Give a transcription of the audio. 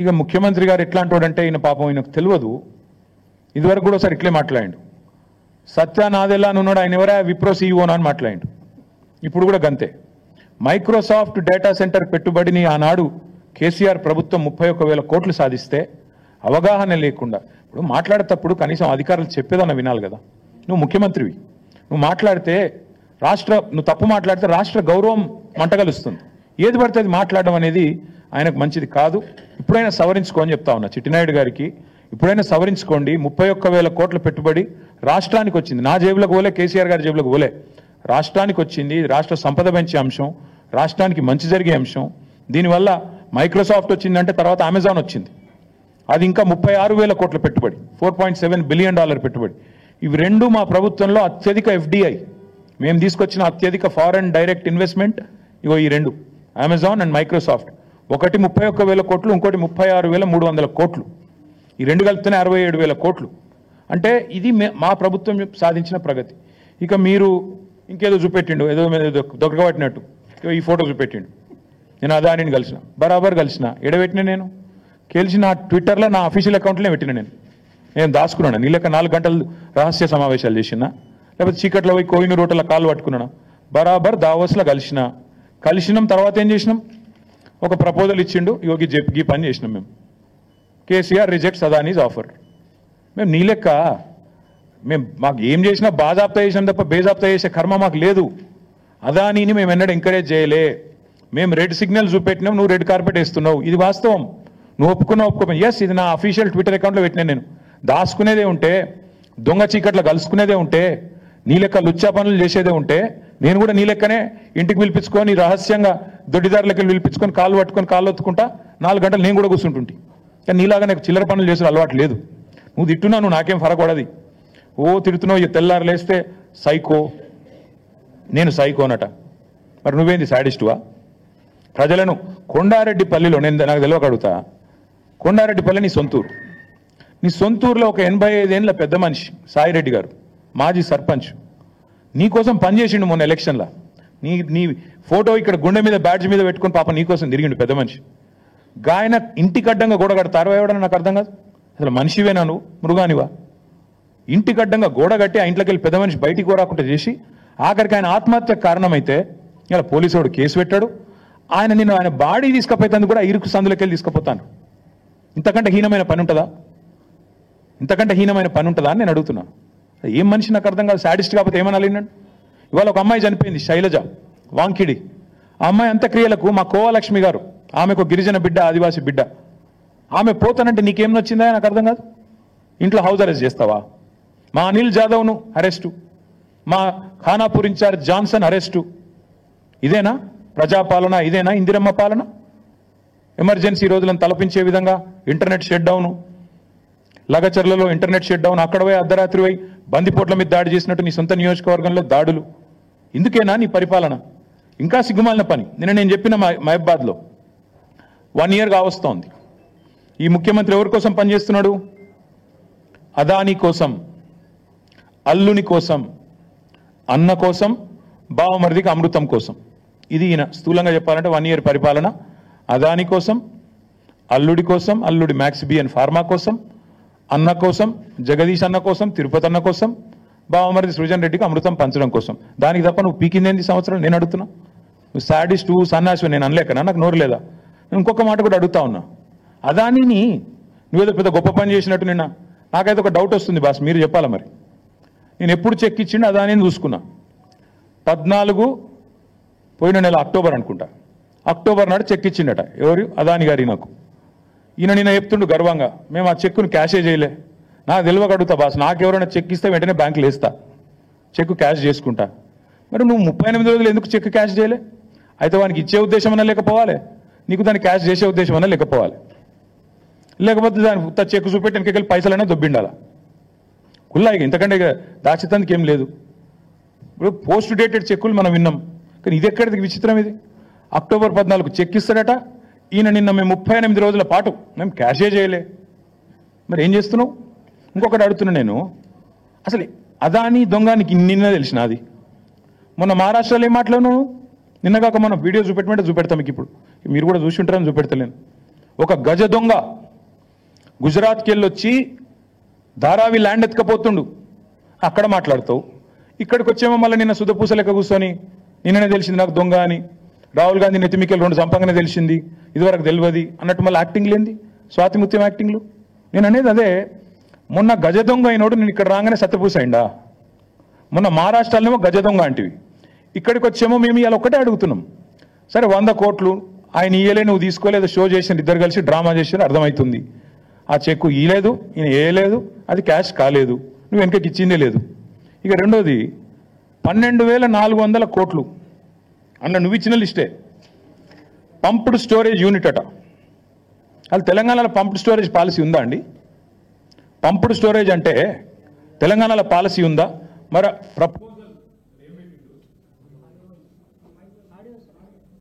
ఇక ముఖ్యమంత్రి గారు ఎట్లాంటి వాడంటే ఈయన పాపం ఈయనకు తెలియదు. ఇదివరకు కూడా ఒకసారి ఇట్లే మాట్లాడిండు. సత్యానాదెల్లా అని ఉన్నాడు, ఆయన ఎవరా విప్రో CEO అని మాట్లాడిండు. ఇప్పుడు కూడా గంతే. మైక్రోసాఫ్ట్ డేటా సెంటర్ పెట్టుబడిని ఆనాడు కేసీఆర్ ప్రభుత్వం 31,000 కోట్లు సాధిస్తే అవగాహన లేకుండా, ఇప్పుడు మాట్లాడేటప్పుడు కనీసం అధికారులు చెప్పేదన్న వినాలి కదా. నువ్వు ముఖ్యమంత్రివి, నువ్వు మాట్లాడితే నువ్వు తప్పు మాట్లాడితే రాష్ట్ర గౌరవం మంటగలుస్తుంది. ఏది పడితే అది మాట్లాడడం అనేది ఆయనకు మంచిది కాదు. ఇప్పుడైనా సవరించుకో అని చెప్తా ఉన్నా చిట్టినాయుడు గారికి. ఇప్పుడైనా సవరించుకోండి. 31,000 కోట్ల పెట్టుబడి రాష్ట్రానికి వచ్చింది. నా జేబులకు పోలే, కేసీఆర్ గారి జేబులకు పోలే, రాష్ట్రానికి వచ్చింది. రాష్ట్ర సంపద పెంచే అంశం, రాష్ట్రానికి మంచి జరిగే అంశం. దీనివల్ల మైక్రోసాఫ్ట్ వచ్చిందంటే తర్వాత అమెజాన్ వచ్చింది, అది ఇంకా 36,000 కోట్ల పెట్టుబడి, $4.7 బిలియన్ పెట్టుబడి. ఇవి రెండు మా ప్రభుత్వంలో అత్యధిక FDI మేము తీసుకొచ్చిన అత్యధిక ఫారెన్ డైరెక్ట్ ఇన్వెస్ట్మెంట్. ఇగో ఈ రెండు, అమెజాన్ అండ్ మైక్రోసాఫ్ట్. ఒకటి 31,000 కోట్లు, ఇంకోటి 36,300 కోట్లు. ఈ రెండు కలిపితేనే 67,000 కోట్లు. అంటే ఇది మా ప్రభుత్వం సాధించిన ప్రగతి. ఇక మీరు ఇంకేదో చూపెట్టిండు, ఏదో దొరకబట్టినట్టు ఈ ఫోటో చూపెట్టిండు. నేను అదానిని కలిసిన, బరాబర్ కలిసిన. ఎడబెట్టిన నేను కలిసిన ట్విట్టర్లో నా అఫీషియల్ అకౌంట్లోనే పెట్టిన. నేను దాచుకున్నాను. నీ లెక్క 4 గంటలు రహస్య సమావేశాలు చేసినా, లేకపోతే చీకట్లో పోయి కోయిన రోటల కాళ్ళు పట్టుకున్నాను. బరాబర్ దావోస్లో కలిసినాం. తర్వాత ఏం చేసినాం, ఒక ప్రపోజల్ ఇచ్చిండు, యోగి ఈ పని చేసినాం మేము. KCR rejects Adanis offer. మేము నీ లెక్క మాకు ఏం చేసినా బాజాప్తా చేసినాం తప్ప బేజాప్తా చేసే కర్మ మాకు లేదు. అదానీని మేము ఎన్నడూ ఎంకరేజ్ చేయలే. మేము రెడ్ సిగ్నల్ చూపెట్టినాం, నువ్వు రెడ్ కార్పెట్ వేస్తున్నావు. ఇది వాస్తవం. నువ్వు ఒప్పుకోమని ఎస్, ఇది నా అఫీషియల్ ట్విట్టర్ అకౌంట్లో పెట్టినా. నేను దాచుకునేదే ఉంటే, దొంగ చీకట్లో కలుసుకునేదే ఉంటే, నీ లెక్క లుచ్చా పనులు చేసేదే ఉంటే, నేను కూడా నీ లెక్కనే ఇంటికి పిలిపించుకొని రహస్యంగా దొడ్డిదారులకి పిలిపించుకొని కాళ్ళు పట్టుకొని కాళ్ళు ఒత్తుకుంటా 4 గంటలు నేను కూడా కూర్చుంటుంటి. కానీ నీలాగా నాకు చిల్లర పనులు చేసే అలవాటు లేదు. నువ్వు తిట్టున్నా, నువ్వు నాకేం ఫరకూడదు. తిడుతున్నావు, తెల్లారు లేస్తే సైకో, నేను సైకోనట. మరి నువ్వేంది సాడిస్టువా? ప్రజలను కొండారెడ్డిపల్లిలో నాకు తెలియక అడుగుతా, కొండారెడ్డిపల్లి నీ సొంతూరు. నీ సొంతూరులో ఒక 85 ఏళ్ళ పెద్ద మనిషి సాయిరెడ్డి గారు, మాజీ సర్పంచ్, నీకోసం పనిచేసిండు మొన్న ఎలక్షన్లో. నీ ఫోటో ఇక్కడ గుండె మీద బ్యాడ్జ్ మీద పెట్టుకుని పాప నీకోసం తిరిగిండు పెద్ద మనిషి. గాయన ఇంటికి అడ్డంగా గోడ కడతారు ఎవడని నాకు అర్థం కాదు. అసలు మనిషివేనా నువ్వు, మృగానివా? ఇంటికి అడ్డంగా గోడ కట్టి ఆ ఇంట్లోకి వెళ్ళి పెద్ద మనిషి బయటికి రాకుండా చేసి ఆఖరికి ఆయన ఆత్మహత్య కారణమైతే ఇలా పోలీసు వాడు కేసు పెట్టాడు. ఆయన బాడీ తీసుకుపోతాను కూడా ఇరుకు సందులోకి వెళ్ళి తీసుకుపోతాను. ఇంతకంటే హీనమైన పని ఉంటుందా? ఇంతకంటే హీనమైన పని ఉంటుందా అని నేను అడుగుతున్నా. ఏం మనిషి నాకు అర్థం కాదు. సాడిస్ట్ కాకపోతే ఏమనాలి? ఇవాళ ఒక అమ్మాయి చనిపోయింది, శైలజ వాంకిడి. ఆ అమ్మాయి అంత్యక్రియలకు మా కోవాలక్ష్మి గారు, ఆమెకు గిరిజన బిడ్డ, ఆదివాసి బిడ్డ, ఆమె పోతానంటే నీకేం నచ్చిందా నాకు అర్థం కాదు. ఇంట్లో హౌస్ అరెస్ట్ చేస్తావా? మా అనిల్ జాదవ్ను అరెస్టు, మా ఖానాపూర్ ఇన్ఛార్జ్ జాన్సన్ అరెస్టు. ఇదేనా ప్రజాపాలన? ఇదేనా ఇందిరమ్మ పాలన? ఎమర్జెన్సీ రోజులను తలపించే విధంగా ఇంటర్నెట్ షట్ డౌను, లగచర్లలో ఇంటర్నెట్ షట్ డౌన్, అక్కడ పోయి అర్ధరాత్రి పోయి బందిపోట్ల మీద దాడి చేసినట్టు నీ సొంత నియోజకవర్గంలో దాడులు. ఇందుకేనా నీ పరిపాలన? ఇంకా సిగ్గుమాలిన పని. నేను చెప్పిన మహబాద్లో 1 ఇయర్ కావస్తోంది. ఈ ముఖ్యమంత్రి ఎవరి కోసం పనిచేస్తున్నాడు? అదానీ కోసం, అల్లుని కోసం, అన్న కోసం, బావమరిదికి అమృతం కోసం. ఇది ఈయన స్థూలంగా చెప్పాలంటే 1 ఇయర్ పరిపాలన. అదానీ కోసం, అల్లుడి కోసం, అల్లుడి మ్యాక్స్ బి అండ్ ఫార్మా కోసం, అన్న కోసం, జగదీష్ అన్న కోసం, తిరుపతి అన్న కోసం, బావమరిది సృజన్ రెడ్డికి అమృతం పంచడం కోసం. దానికి తప్ప నువ్వు పీకిందేంది సంవత్సరం? నేను అడుగుతున్నా. నువ్వు సాడిస్ట్, సన్నాసి నేను అనలేకనా? నాకు నోరు లేదా? నేను ఇంకొక మాట కూడా అడుగుతా ఉన్నా. అదానీని నువ్వేదో పెద్ద గొప్ప పని చేసినట్టు నాకైతే ఒక డౌట్ వస్తుంది బాస్, మీరు చెప్పాలా మరి. నేను ఎప్పుడు చెక్ ఇచ్చిండు అదానీని చూసుకున్నా. 14 పోయిన నెల అక్టోబర్ అనుకుంటా, అక్టోబర్ నాడు చెక్ ఇచ్చిండట. ఎవరు? అదాని గారి. నాకు ఈయన నిన్న చెప్తుండు గర్వంగా, మేము ఆ చెక్కును క్యాషే చేయలే. నాకు తెలియక అడుగుతా బాస్, నాకెవరైనా చెక్ ఇస్తే వెంటనే బ్యాంకులో వేస్తా, చెక్ క్యాష్ చేసుకుంటా. మరి నువ్వు 38 రోజులు ఎందుకు చెక్ క్యాష్ చేయలే? అయితే వానికి ఇచ్చే ఉద్దేశం అన్నా లేకపోవాలి, నీకు దాన్ని క్యాష్ చేసే ఉద్దేశం అన్నా లేకపోవాలి. లేకపోతే దాని చెక్ చూపెట్టి వెనకెళ్ళి పైసలైనా దొబ్బిండాలా కుల్లాయిగా. ఇంతకంటే దాచితానికి ఏం లేదు. ఇప్పుడు పోస్ట్ డేటెడ్ చెక్కులు మనం విన్నాం, కానీ ఇది ఎక్కడిది విచిత్రం? ఇది అక్టోబర్ 14 చెక్ ఇస్తాడట. ఈయన నిన్న మేము 38 రోజుల పాటు మేము క్యాషే చేయలే. మరి ఏం చేస్తున్నావు? ఇంకొకటి అడుగుతున్నా నేను, అసలు అదానీ దొంగనికి నిన్న తెలిసిన అది మొన్న మహారాష్ట్రలో ఏం మాట్లాడినావు? నిన్నగాక మనం వీడియో చూపెట్టమంటే చూపెడతాం మీకు. ఇప్పుడు మీరు కూడా చూసి ఉంటారని చూపెడతలేను. ఒక గజ దొంగ గుజరాత్కి వెళ్ళి వచ్చి ధారావి ల్యాండ్ ఎత్తుకపోతుండు, అక్కడ మాట్లాడతావు. ఇక్కడికి వచ్చేమో మళ్ళీ నిన్న సుధపూస లెక్క కూర్చొని నిన్ననే తెలిసింది నాకు దొంగ అని, రాహుల్ గాంధీ నెత్తిమికెళ్ళి 2 చంపంగానే తెలిసింది, ఇదివరకు తెలియదు అన్నట్టు మళ్ళీ యాక్టింగ్ లేంది, స్వాతిముత్యం యాక్టింగ్లు. నేను అనేది అదే, మొన్న గజ దొంగ అయినోడు నేను ఇక్కడ రాగానే సత్యపూస అయిందా? మొన్న మహారాష్ట్రలోనేమో గజ దొంగ అంటివి, ఇక్కడికి వచ్చేమో మేము ఇవాళ ఒక్కటే అడుగుతున్నాం. సరే 100 కోట్లు ఆయన ఇయ్యలే, నువ్వు తీసుకోలేదు, షో చేసిన, ఇద్దరు కలిసి డ్రామా చేసిన అర్థమవుతుంది. ఆ చెక్కు ఇయ్యలేదు, ఈయన వేయలేదు, అది క్యాష్ కాలేదు, నువ్వు వెనకకి ఇచ్చిందే లేదు. ఇక రెండోది 12,400 కోట్లు అన్న నువ్వు ఇచ్చిన లిస్టే. పంప్డ్ స్టోరేజ్ యూనిట్ అట. అది తెలంగాణలో పంప్డ్ స్టోరేజ్ పాలసీ ఉందా అండి? పంప్డ్ స్టోరేజ్ అంటే తెలంగాణలో పాలసీ ఉందా? మరి